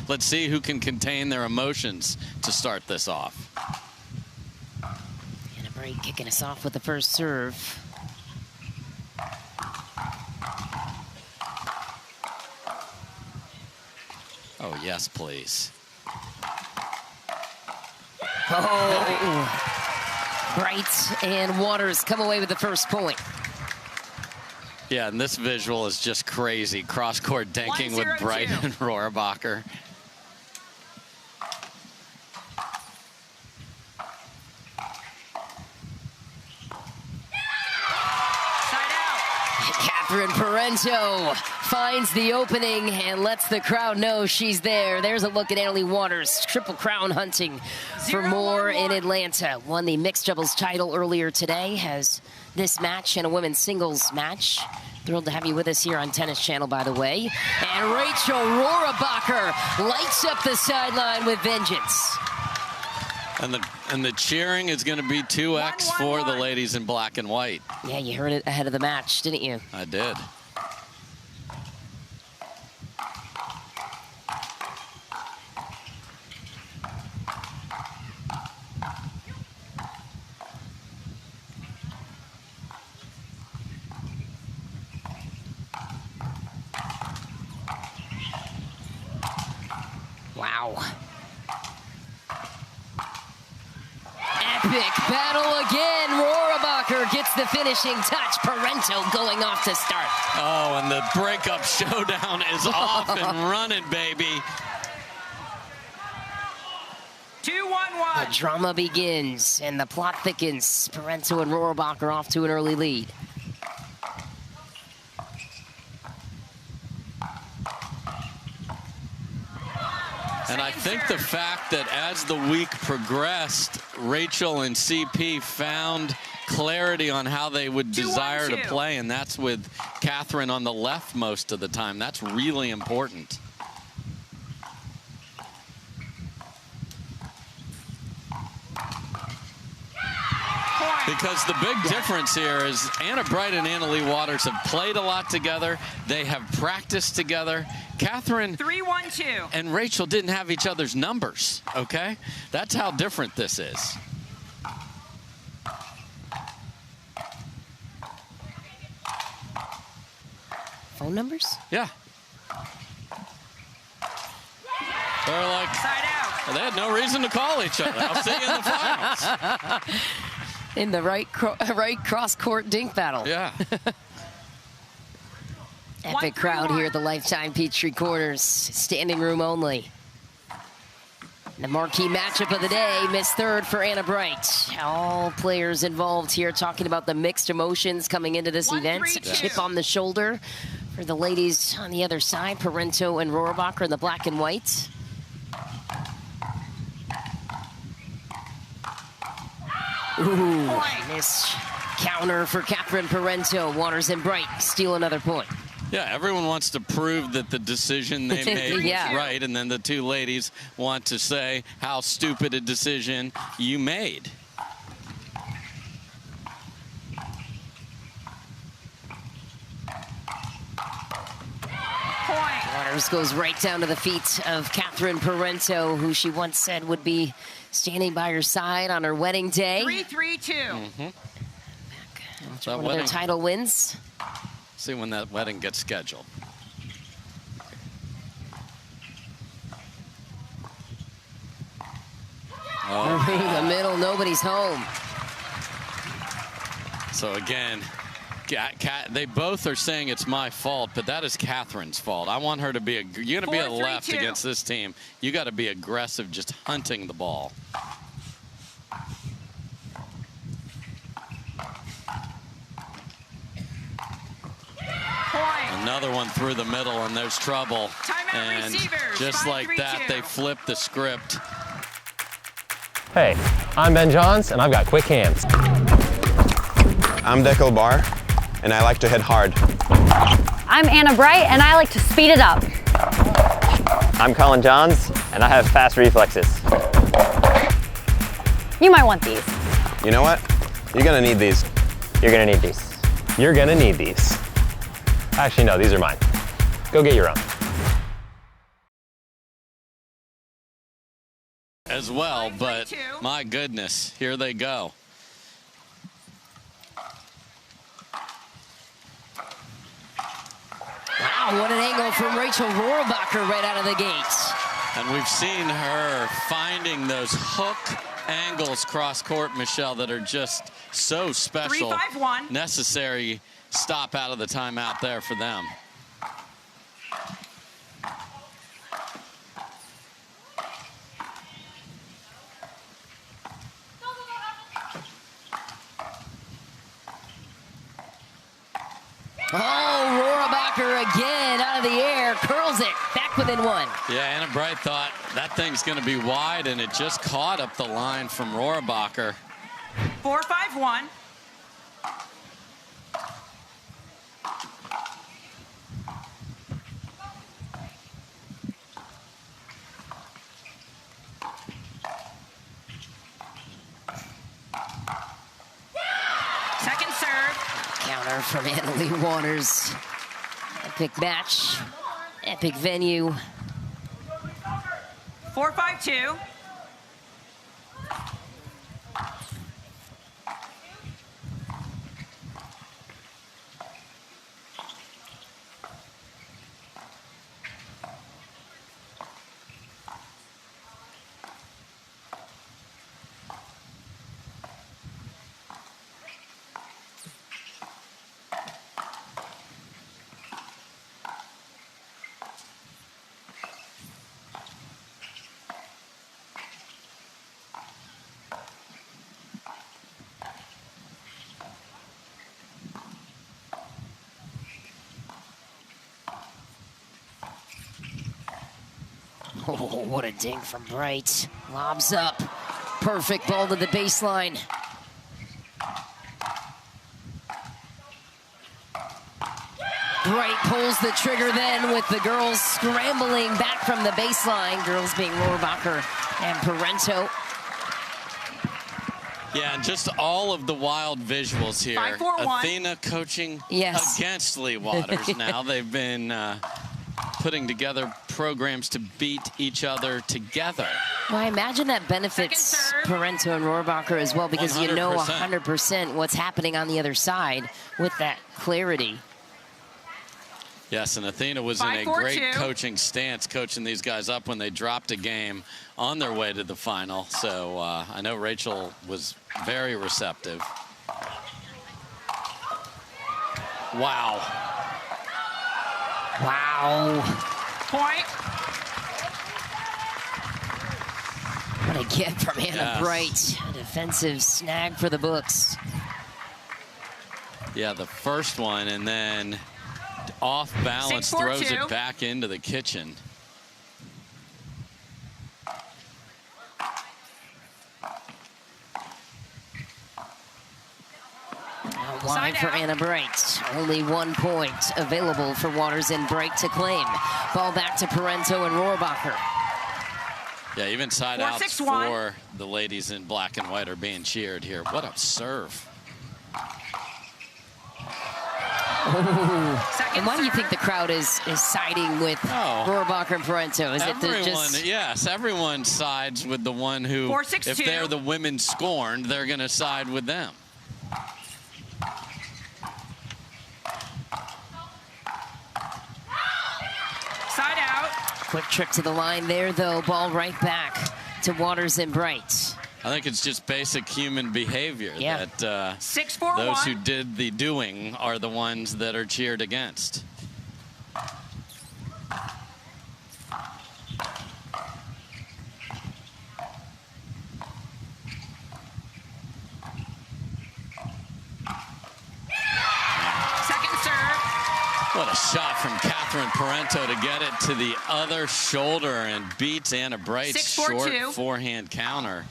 Let's see who can contain their emotions to start this off. And a break kicking us off with the first serve. Oh, yes, please. Oh, Bright and Waters come away with the first point. Yeah, and this visual is just crazy. Cross-court dinking with Bright and Rohrabacher. Catherine Parenteau finds the opening and lets the crowd know she's there. There's a look at Leigh Waters, Triple Crown hunting for more in Atlanta. Won the mixed doubles title earlier today, has this match and a women's singles match. Thrilled to have you with us here on Tennis Channel, by the way. And Rachel Rohrabacher lights up the sideline with vengeance. And the cheering is going to be 2x for the ladies in black and white. Yeah, you heard it ahead of the match, didn't you? I did. Wow. Epic battle again. Rohrabacher gets the finishing touch. Parenteau going off to start. Oh, and the breakup showdown is off and running, baby. 2-1-1. The drama begins and the plot thickens. Parenteau and Rohrabacher off to an early lead. And I think the fact that as the week progressed, Rachel and CP found clarity on how they would desire to play, and that's with Catherine on the left most of the time. That's really important. Because the big difference here is Anna Bright and Leigh Waters have played a lot together. They have practiced together. Catherine 3-1-2. and Rachel didn't have each other's numbers, okay? That's how different this is. Phone numbers? Yeah. They're like, they had no reason to call each other. I'll see you in the finals. In the right cross-court dink battle. Yeah. Epic crowd here at the Lifetime Peachtree Corners. Standing room only. The marquee matchup of the day, Miss Third for Anna Bright. All players involved here talking about the mixed emotions coming into this event. Chip on the shoulder for the ladies on the other side. Parenteau and Rohrabacher in the black and white. Ooh, missed counter for Catherine Parenteau. Waters and Bright steal another point. Yeah, everyone wants to prove that the decision they made was right, and then the two ladies want to say how stupid a decision you made. Waters goes right down to the feet of Catherine Parenteau, who she once said would be standing by her side on her wedding day. 3-3-2. After one of their title wins. See when that wedding gets scheduled. Through the middle, nobody's home. So again, they both are saying it's my fault, but that is Catherine's fault. I want her to be you're going to be a left against this team. You got to be aggressive, just hunting the ball. Another one through the middle, and there's trouble. And just like that, they flip the script. Hey, I'm Ben Johns, and I've got quick hands. I'm Pickleball, and I like to hit hard. I'm Anna Bright, and I like to speed it up. I'm Colin Johns, and I have fast reflexes. You might want these. You know what? You're gonna need these. You're gonna need these. You're gonna need these. Actually, no, these are mine. Go get your own. as well, but my goodness, here they go. Wow, what an angle from Rachel Rohrabacher right out of the gate. And we've seen her finding those hook angles cross court, Michelle, that are just so special. 3-5-1. Necessary stop out of the timeout there for them. Oh, Rohrabacher again out of the air, curls it, back within one. Yeah, Anna Bright thought that thing's going to be wide, and it just caught up the line from Rohrabacher. 4-5-1. Second serve. Counter from Annalie Waters. Epic match, epic venue. 4-5-2. Oh, what a dink from Bright. Lobs up. Perfect ball to the baseline. Bright pulls the trigger then with the girls scrambling back from the baseline. Girls being Rohrabacher and Parenteau. Yeah, and just all of the wild visuals here. 5-4-1. Athena coaching Yes. against Leigh Waters now. They've been putting together programs to beat each other together. Well, I imagine that benefits Second serve. Parento and Rohrabacher as well, because you know 100%. 100% what's happening on the other side with that clarity. Yes, and Athena was in a 5-4-2. great coaching stance, coaching these guys up when they dropped a game on their way to the final. So I know Rachel was very receptive. Wow. Wow. Point. What a get from Anna Yes. Bright. A defensive snag for the books. Yeah, the first one, and then off balance 6-4-2. throws it back into the kitchen. Wide for out. Anna Bright. Only 1 point available for Waters and Bright to claim. Ball back to Parento and Rohrabacher. Yeah, even side outs 4-6-1. for the ladies in black and white are being cheered here. What a serve. Second And why do you serve. think the crowd is siding with Rohrabacher and Parento? Is it Everyone, yes, everyone sides with the one who, 4-6-2. if they're the women scorned, they're going to side with them. Side out. Quick trip to the line there, though. Ball right back to Waters and Bright. I think it's just basic human behavior Yeah. that 6-4-1. those who did the doing are the ones that are cheered against. Second serve. What a shot from Catherine Parenteau to get it to the other shoulder and beats Anna Bright's 6-4-2. short forehand counter.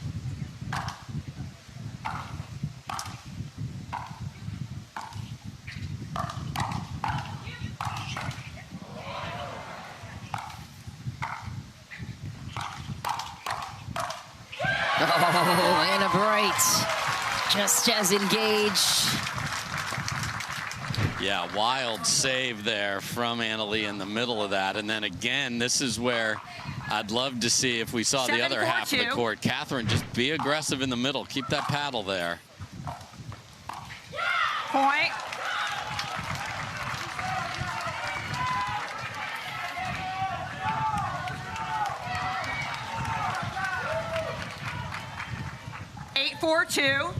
Oh, Anna Bright just as engaged. Yeah, wild save there from Annalie in the middle of that. And then again, this is where I'd love to see if we saw the other half of the court. Catherine, just be aggressive in the middle. Keep that paddle there. Point. Eight, 4-2.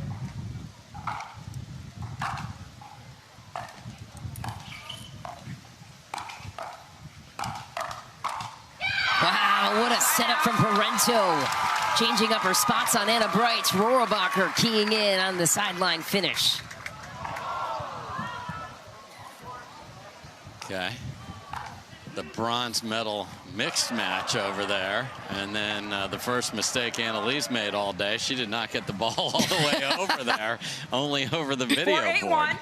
Wow, what a setup from Parenteau. Changing up her spots on Anna Bright. Rohrabacher keying in on the sideline finish. Okay. The bronze medal mixed match over there. And then the first mistake Annalise made all day. She did not get the ball all the way over there, only over the video board.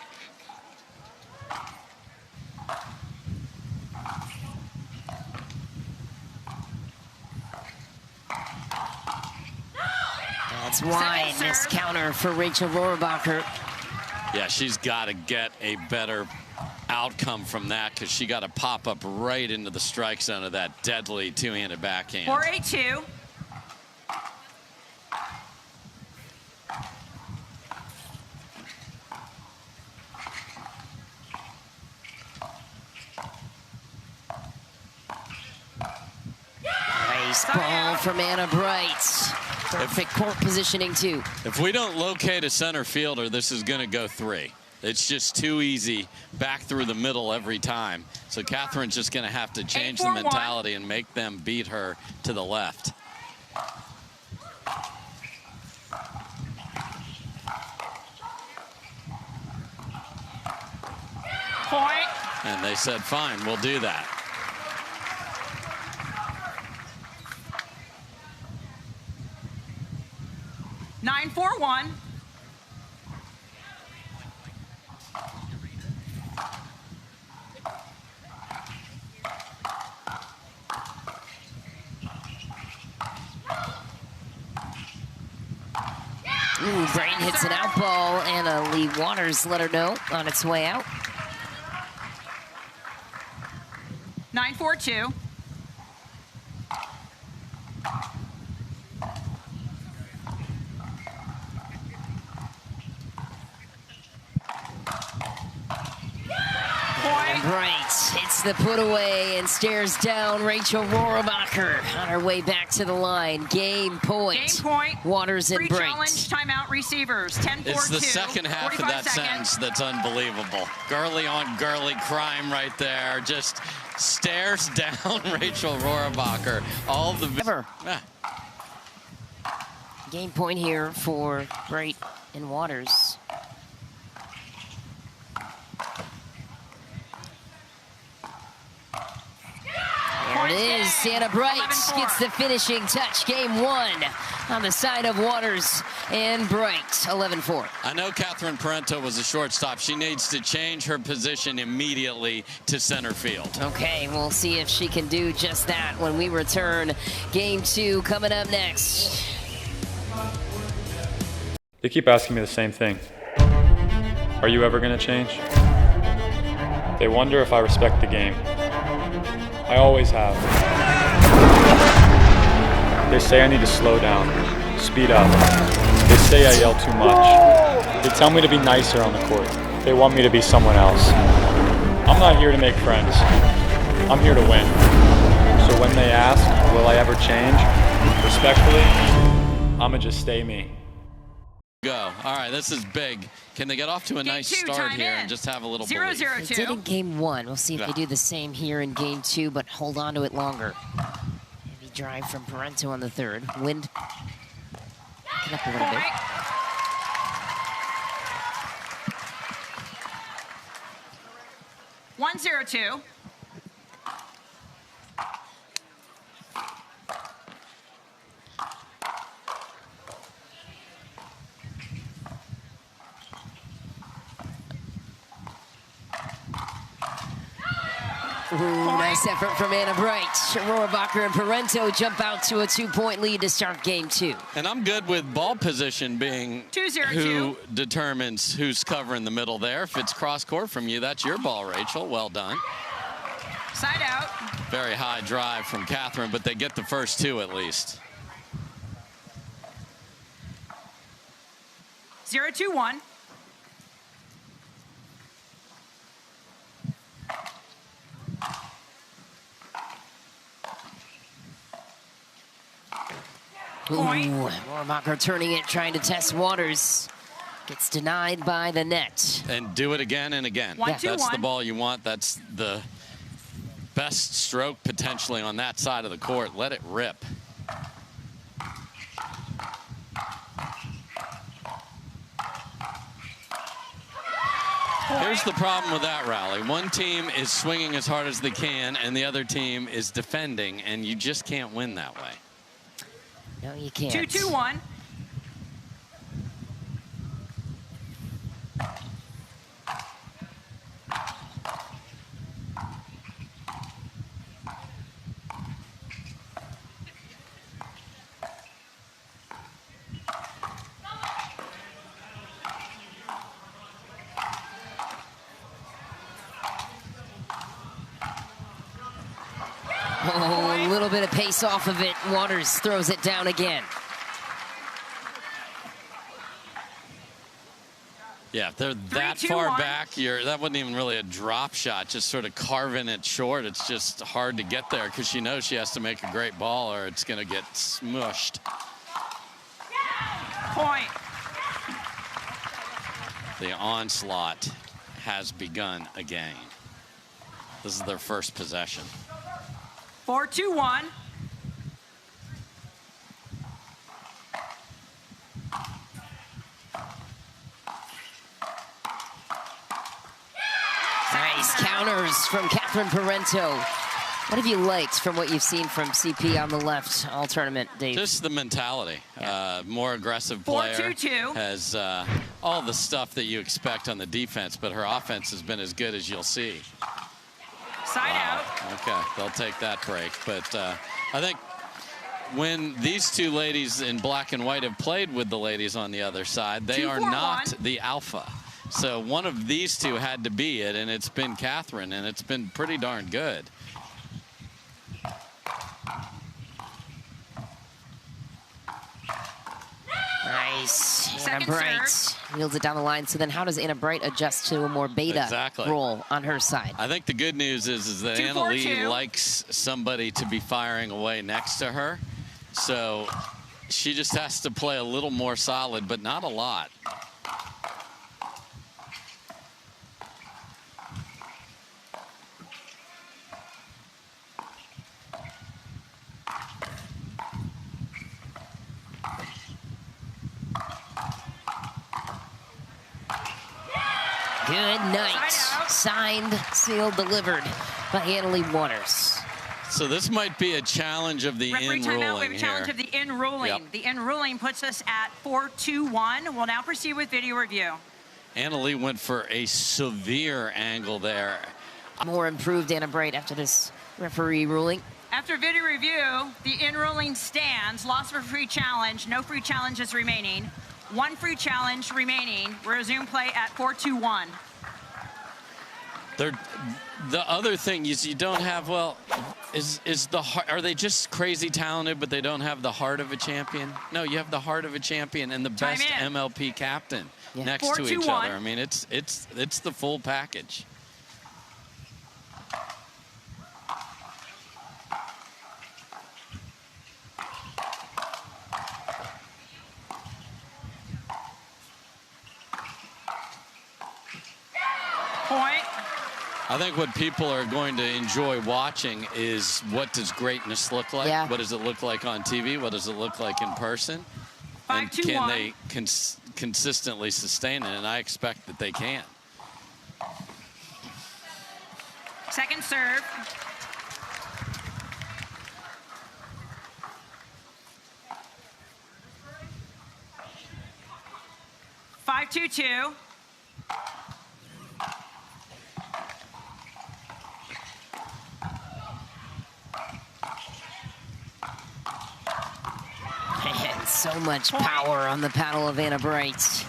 That's wide. Missed counter for Rachel Rohrabacher. Yeah, she's got to get a better outcome from that because she got to pop up right into the strike zone of that deadly two-handed backhand. 4-8-2. Nice ball from Anna Bright. Perfect court positioning, too. If we don't locate a center fielder, this is going to go 3. It's just too easy back through the middle every time. So Catherine's just going to have to change the mentality and make them beat her to the left. Point. And they said, fine, we'll do that. 9-4-1. Ooh, Brain hits an out ball, and Leigh Waters let her know on its way out. 9-4-2. Bright hits the put away and stares down Rachel Rohrabacher on her way back to the line. Game point. Game point. Waters and Bright. Challenge, timeout, receivers. 10-4-2. It's the second half of that sentence that's unbelievable. Girly on girly crime right there. Just stares down Rachel Rohrabacher. All the ever. Game point here for Bright and Waters. There it is. Anna Bright gets the finishing touch. Game 1 on the side of Waters and Bright. 11-4. I know Catherine Parenteau was a shortstop. She needs to change her position immediately to center field. Okay, we'll see if she can do just that when we return. Game 2 coming up next. They keep asking me the same thing. Are you ever going to change? They wonder if I respect the game. I always have. They say I need to slow down, speed up. They say I yell too much. They tell me to be nicer on the court. They want me to be someone else. I'm not here to make friends. I'm here to win. So when they ask, will I ever change? Respectfully, I'ma just stay me. Go. All right, this is big. Can they get off to a nice start here and just have a little belief? 0-0-2. They did in Game 1. We'll see if they do the same here in Game 2, but hold on to it longer. Heavy drive from Parenteau on the third. Wind picking up a little bit. 1-0-2. Ooh, nice effort from Anna Bright. Rohrabacher and Parenteau jump out to a 2-point lead to start Game 2. And I'm good with ball position being 2-0-2. who determines who's covering the middle there. If it's cross court from you, that's your ball, Rachel. Well done. Side out. Very high drive from Catherine, but they get the first two at least. 0-2-1. Point. Rohrabacher turning it, trying to test waters. Gets denied by the net. And do it again and again. 1-2-1. That's the ball you want. That's the best stroke potentially on that side of the court. Let it rip. Here's the problem with that rally. One team is swinging as hard as they can, and the other team is defending, and you just can't win that way. No, you can't. 2-2-1. Oh, a little bit of pace off of it. Waters throws it down again. Yeah, if they're that 3-2-1. far back, that wasn't even really a drop shot, just sort of carving it short. It's just hard to get there because she knows she has to make a great ball or it's going to get smushed. Point. The onslaught has begun again. This is their first possession. 4-2-1. Nice counters from Catherine Parenteau. What have you liked from what you've seen from CP on the left all tournament, Dave? Just the mentality. Yeah. More aggressive player. 4-2-2. Has all the stuff that you expect on the defense, but her offense has been as good as you'll see. Side out. Okay, they'll take that break. But I think when these two ladies in black and white have played with the ladies on the other side, they are not the alpha. So one of these two had to be it, and it's been Catherine, and it's been pretty darn good. Nice. Anna Second Bright serve. wheels it down the line. So then how does Anna Bright adjust to a more beta role on her side? I think the good news is that 2-4-2. Anna Leigh likes somebody to be firing away next to her. So she just has to play a little more solid, but not a lot. Good night. Signed, sealed, delivered by Anna Leigh Waters. So this might be a challenge of the Referee in timeout. We ruling have a challenge here. of the in ruling. Yep. The in ruling puts us at 4-2-1. We'll now proceed with video review. Anna Leigh went for a severe angle there. More improved Anna Bright after this referee ruling. After video review, the in ruling stands. Loss of a free challenge. No free challenges remaining. One free challenge remaining. Resume play at 4-2-1. The other thing is you don't have, well, are they just crazy talented, but they don't have the heart of a champion? No, you have the heart of a champion and the best MLP captain next to each other. I mean, it's the full package. Point. I think what people are going to enjoy watching is what does greatness look like? Yeah. What does it look like on TV? What does it look like in person? 5-2-1. And can they consistently sustain it? And I expect that they can. Second serve. Five, 2-2. And so much power on the paddle of Anna Bright.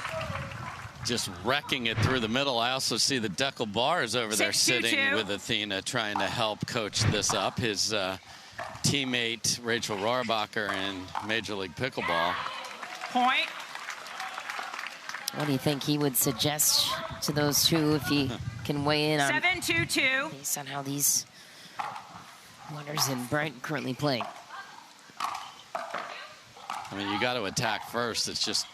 just wrecking it through the middle. I also see the Deckel Bar is over there 6-2-2. sitting with Athena, trying to help coach this up. His teammate, Rachel Rohrabacher, in Major League Pickleball. Point. What do you think he would suggest to those two if he can weigh in on 7-2-2. based on how these Waters and Brighton currently playing? I mean, you got to attack first. It's just,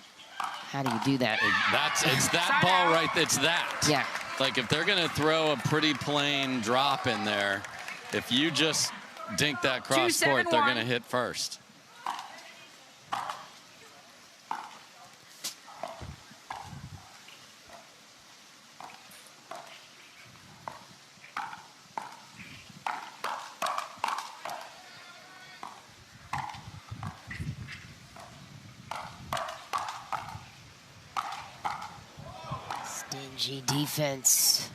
How do you do that? it's that ball right. It's that. Yeah. Like if they're going to throw a pretty plain drop in there, if you just dink that cross court, they're going to hit first. Stingy defense.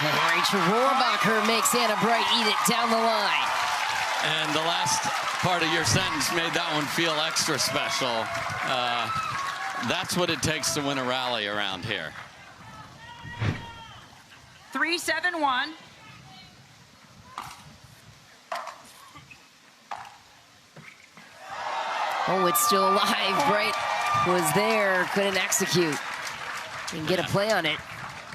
And Rachel Rohrabacher makes Anna Bright eat it down the line. And the last part of your sentence made that one feel extra special. That's what it takes to win a rally around here. 3-7-1. Oh, it's still alive. Bright was there, couldn't execute. Didn't get a play on it.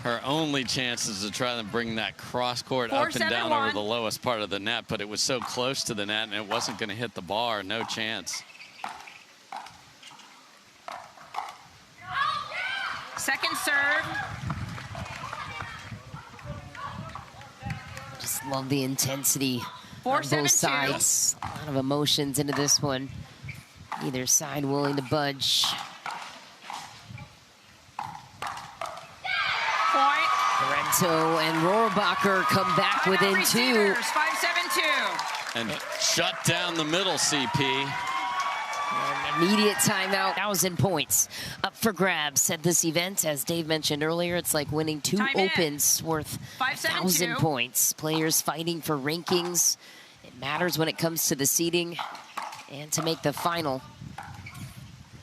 Her only chance is to try to bring that cross court up and down 4-7-1. over the lowest part of the net, but it was so close to the net and it wasn't going to hit the bar. No chance. Second serve. Just love the intensity on 4-7-2. both sides. A lot of emotions into this one. Either side willing to budge. Point. Parenteau and Rohrabacher come back within two. 5-7-2. And shut down the middle, CP. An immediate timeout. 1,000 points up for grabs at this event. As Dave mentioned earlier, it's like winning two Time in. opens worth 1,000 5-7-2. points. Players fighting for rankings. It matters when it comes to the seeding and to make the final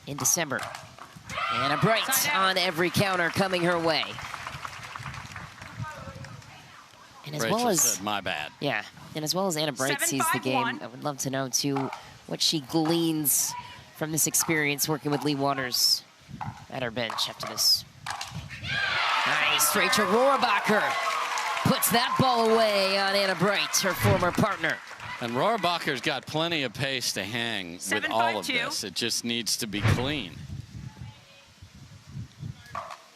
in December. Anna Bright on every counter coming her way. And as Rachel well as said, my bad. yeah, and as well as Anna Bright sees the game, 7-5-1. I would love to know too what she gleans from this experience working with Leigh Waters at her bench after this. Nice, Rachel Rohrabacher puts that ball away on Anna Bright, her former partner. And Rohrabacher's got plenty of pace to hang with all of 7-5-2. this. It just needs to be clean.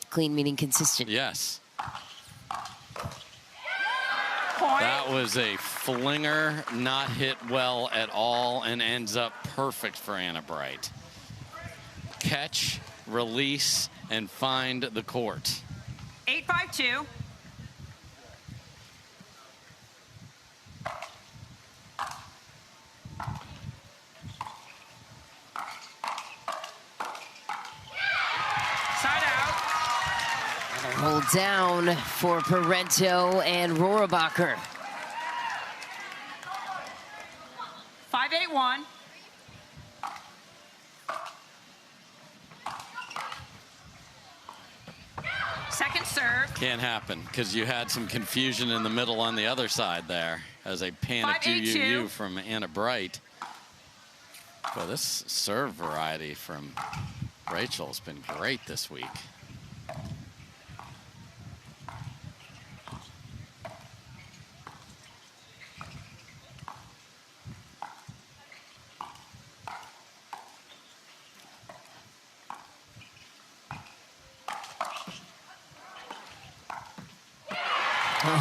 Clean meaning consistent. Yes. Point. That was a flinger, not hit well at all, and ends up perfect for Anna Bright. Catch, release, and find the court. 8-5-2. Side out. Hold down for Parenteau and Rohrabacher. 5-8-1. Second serve. Can't happen, because you had some confusion in the middle on the other side there as a panicked 5-8-2. UUU from Anna Bright. Well, this serve variety from Rachel has been great this week.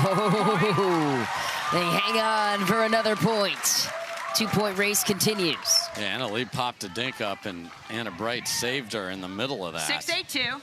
Oh, they hang on for another point. 2-point race continues. Yeah, Anna Leigh popped a dink up, and Anna Bright saved her in the middle of that. 6-8-2.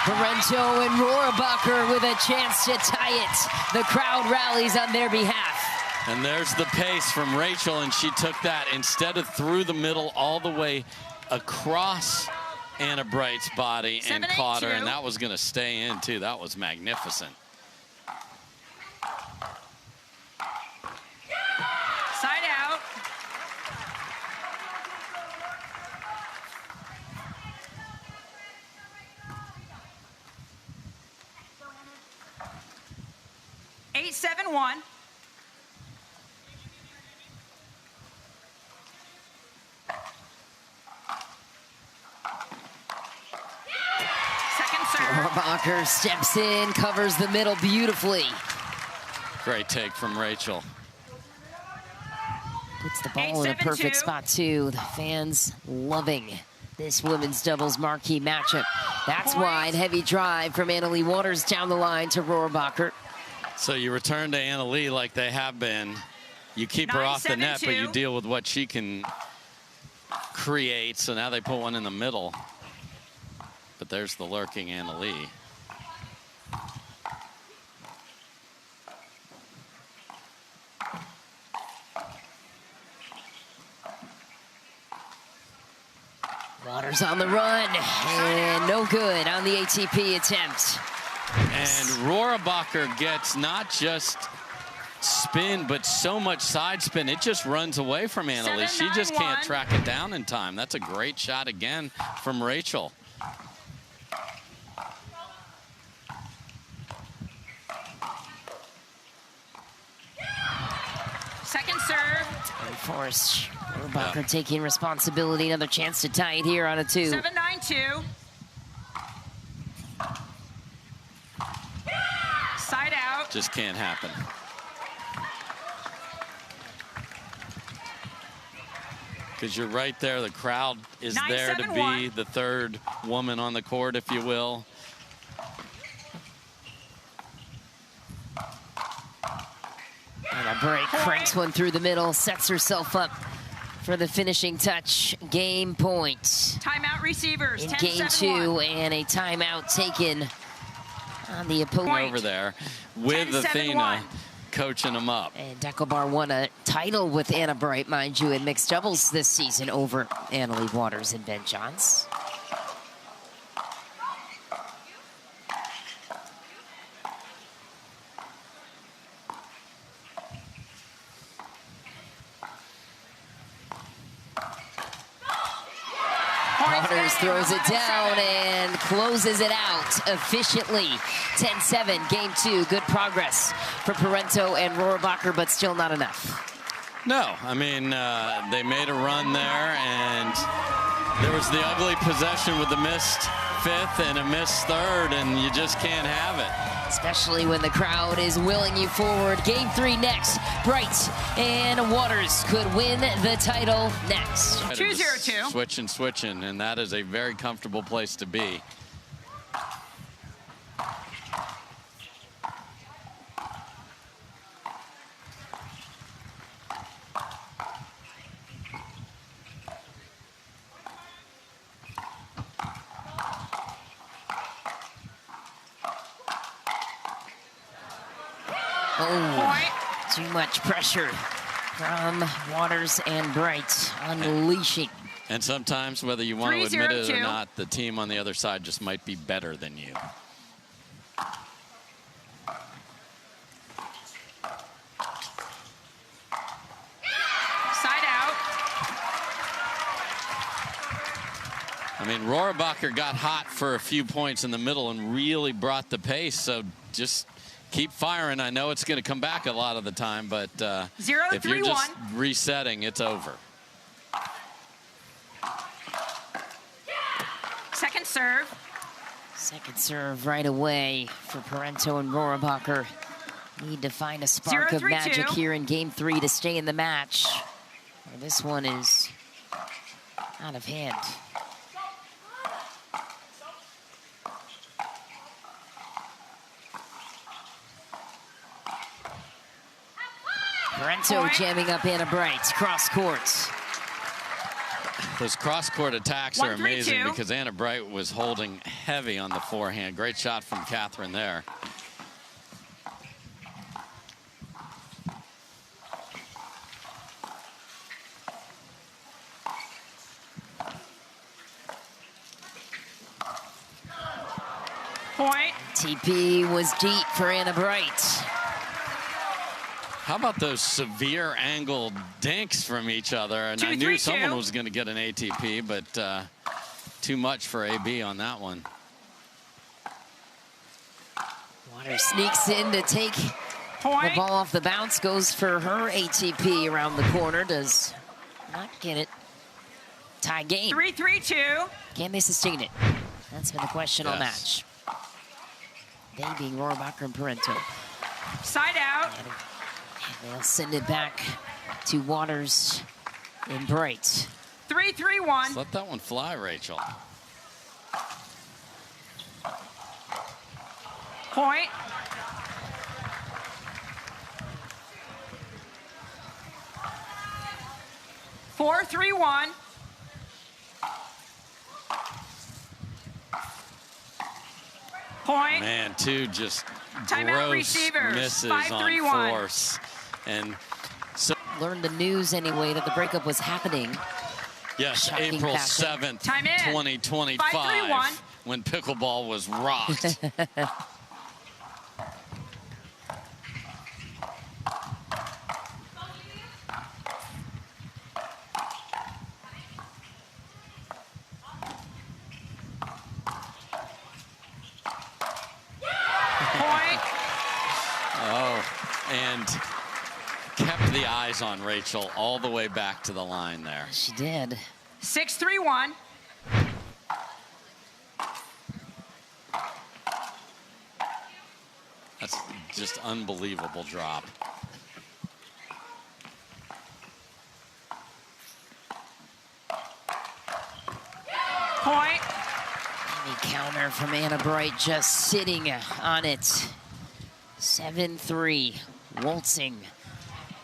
Parenteau and Rohrabacher with a chance to tie it. The crowd rallies on their behalf. And there's the pace from Rachel, and she took that instead of through the middle all the way across Anna Bright's body and caught her, and that was going to stay in too. That was magnificent. Side out. Eight, 7-1. Rohrabacher steps in, covers the middle beautifully. Great take from Rachel. Puts the ball in a perfect spot too. The fans loving this women's doubles marquee matchup. That's wide, heavy drive from Anna-Leigh Waters down the line to Rohrabacher. So you return to Anna-Leigh like they have been. You keep her off the net, but you deal with what she can create. So now they put one in the middle. But there's the lurking Anna-Leigh. Waters on the run, and no good on the ATP attempt. And Rohrabacher gets not just spin, but so much side spin, it just runs away from Anna-Leigh. She just can't track it down in time. That's a great shot again from Rachel. Second serve. Unforced. Rohrabacher taking responsibility. Another chance to tie it here on a 2. 7-9-2. Side out. Just can't happen. Because you're right there. The crowd is there to be the third woman on the court, if you will. And a break, cranks one through the middle, sets herself up for the finishing touch. Game point. Timeout receivers. In game 2, and a timeout taken on the opponent. Over there with Athena coaching them up. And Deckelbar won a title with Anna Bright, mind you, in mixed doubles this season over Anna-Leigh Waters and Ben Johns. Waters throws it down and closes it out efficiently. 10-7, game 2. Good progress for Parenteau and Rohrabacher, but still not enough. No, I mean, they made a run there, and there was the ugly possession with the missed 5th and a missed 3rd, and you just can't have it. Especially when the crowd is willing you forward. Game 3 next. Bright and Waters could win the title next. 2-0-2. Switching, and that is a very comfortable place to be. Oh, too much pressure from Waters and Bright, unleashing. And sometimes, whether you want to admit it or not, the team on the other side just might be better than you. Side out. I mean, Rohrabacher got hot for a few points in the middle and really brought the pace, so just keep firing. I know it's going to come back a lot of the time, but if you're just resetting, it's over. Second serve. Second serve right away for Parenteau and Rohrabacher. Need to find a spark of magic here in game 3 to stay in the match. This one is out of hand. Parenteau jamming up Anna Bright, cross courts. Those cross-court attacks are 1-3-2. amazing because Anna Bright was holding heavy on the forehand. Great shot from Catherine there. Point. TP was deep for Anna Bright. How about those severe angled dinks from each other? And I knew someone was going to get an ATP, but too much for AB on that one. Waters sneaks in to take the ball off the bounce, goes for her ATP around the corner, does not get it. Tie game. 3-3-2. Can they sustain it? That's been the question all match. They being Rohrabacher and Parenteau. Side out. And they'll send it back to Waters and Bright. 3-3-1. Let's let that one fly, Rachel. Point. Four, 3-1. Point. Man, two just Timeout gross receivers. misses 5-3-1. on force. And so learned the news anyway that the breakup was happening. yes, Shocking April fashion. 7th, Time in. 2025, 5-3-1. when pickleball was rocked. And kept the eyes on Rachel all the way back to the line there. She did. 6-3-1. That's just unbelievable drop. Point. Any counter from Anna Bright, just sitting on it. 7-3, waltzing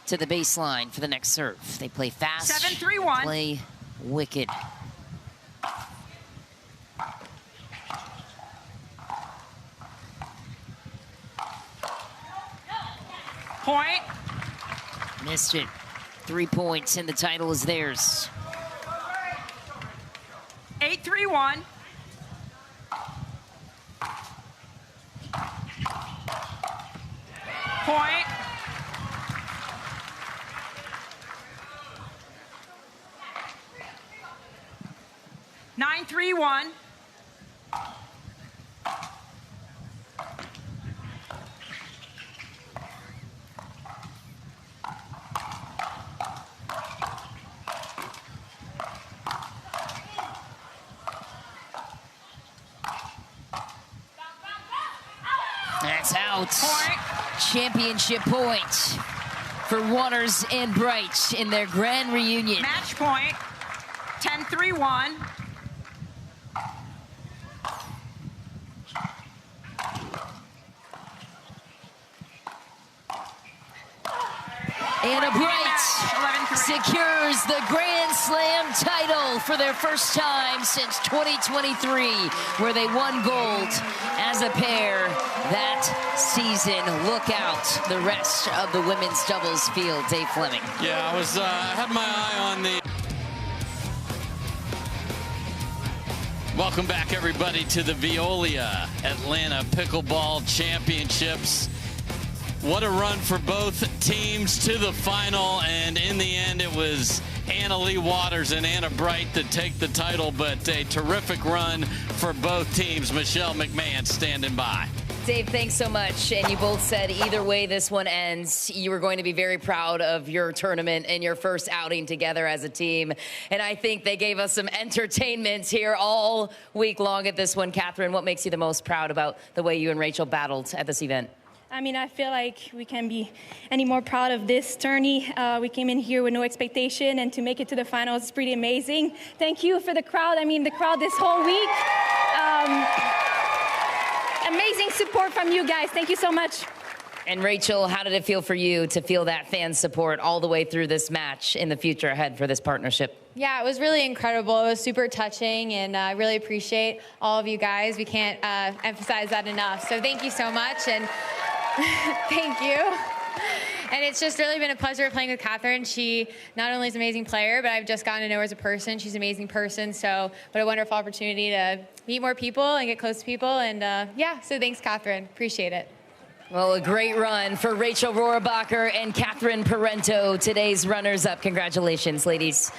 to the baseline for the next serve. They play fast. 7-3-1. Play wicked. Point. Missed it. 3 points, and the title is theirs. 8-3-1. Point. Nine, 3-1. That's out. Point. Championship point for Waters and Bright in their grand reunion. Match point. 10-3-1. Anna Bright secures the Grand Slam title for their first time since 2023, where they won gold as a pair that season. Look out, the rest of the women's doubles field. Dave Fleming. Yeah, I had my eye on the... Welcome back, everybody, to the Veolia Atlanta Pickleball Championships. What a run for both teams to the final, and in the end it was Leigh Waters and Anna Bright that take the title, but a terrific run for both teams. Michelle McMahon standing by. Dave, thanks so much. And you both said either way this one ends, you were going to be very proud of your tournament and your first outing together as a team. And I think they gave us some entertainment here all week long at this one. Catherine, what makes you the most proud about the way you and Rachel battled at this event? I mean, I feel like we can't be any more proud of this tourney. We came in here with no expectation, and to make it to the finals is pretty amazing. Thank you for the crowd. I mean, the crowd this whole week. Amazing support from you guys. Thank you so much. And Rachel, how did it feel for you to feel that fan support all the way through this match in the future ahead for this partnership? Yeah, it was really incredible. It was super touching, and I really appreciate all of you guys. We can't emphasize that enough. So thank you so much, and thank you. And it's just really been a pleasure playing with Catherine. She not only is an amazing player, but I've just gotten to know her as a person. She's an amazing person. So what a wonderful opportunity to meet more people and get close to people. And yeah, so thanks, Catherine. Appreciate it. Well, a great run for Rachel Rohrabacher and Catherine Parenteau, today's runners-up. Congratulations, ladies.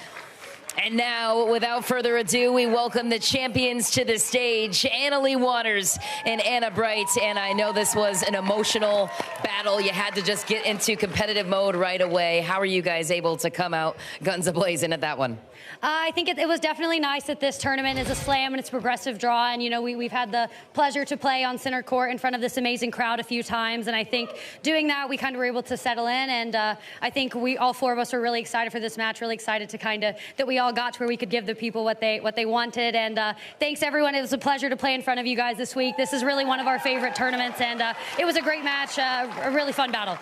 And now, without further ado, we welcome the champions to the stage, Leigh Waters and Anna Bright. And I know this was an emotional battle. You had to just get into competitive mode right away. How are you guys able to come out guns a-blazing at that one? I think it was definitely nice that this tournament is a slam and it's a progressive draw. And, you know, we've had the pleasure to play on center court in front of this amazing crowd a few times. And I think doing that, we kind of were able to settle in. And I think all four of us are really excited for this match, really excited to that we all got to where we could give the people what they wanted. And thanks, everyone. It was a pleasure to play in front of you guys this week. This is really one of our favorite tournaments. And it was a great match, a really fun battle.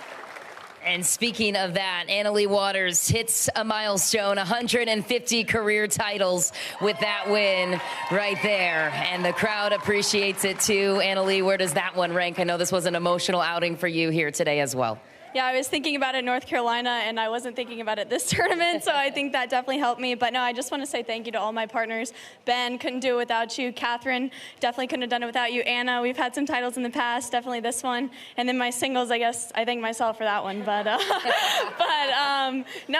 And speaking of that, Leigh Waters hits a milestone, 150 career titles with that win right there. And the crowd appreciates it too. Leigh, where does that one rank? I know this was an emotional outing for you here today as well. Yeah, I was thinking about it North Carolina, and I wasn't thinking about it this tournament, so I think that definitely helped me. But no, I just want to say thank you to all my partners. Ben, couldn't do it without you. Catherine, definitely couldn't have done it without you. Anna, we've had some titles in the past, definitely this one. And then my singles, I guess I thank myself for that one. But, no,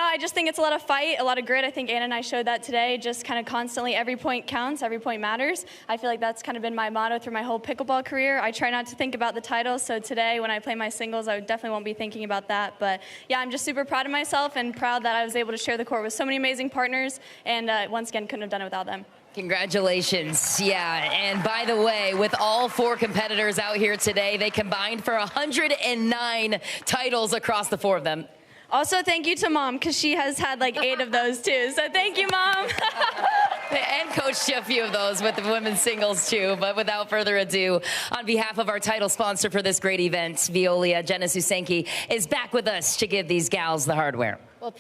I just think it's a lot of fight, a lot of grit. I think Anna and I showed that today, just kind of constantly every point counts, every point matters. I feel like that's kind of been my motto through my whole pickleball career. I try not to think about the titles, so today when I play my singles, I definitely won't be thinking about that. But yeah, I'm just super proud of myself and proud that I was able to share the court with so many amazing partners, and once again, couldn't have done it without them. Congratulations. Yeah, and by the way, with all four competitors out here today, they combined for 109 titles across the four of them. Also, thank you to Mom, because she has had like 8 of those too. So thank you, Mom. And coached a few of those with the women's singles too. But without further ado, on behalf of our title sponsor for this great event, Veolia, Jenna Susenki, is back with us to give these gals the hardware. Well,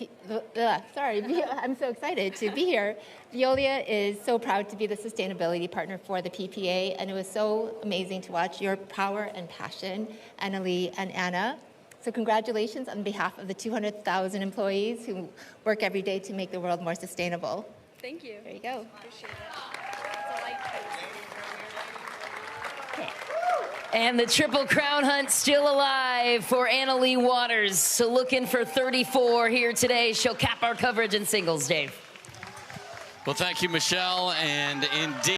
I'm so excited to be here. Veolia is so proud to be the sustainability partner for the PPA, and it was so amazing to watch your power and passion, Leigh and Anna. So congratulations on behalf of the 200,000 employees who work every day to make the world more sustainable. Thank you. There you go. Appreciate it. And the Triple Crown hunt still alive for Leigh Waters. So looking for 34 here today. She'll cap our coverage in singles, Dave. Well, thank you, Michelle, and indeed.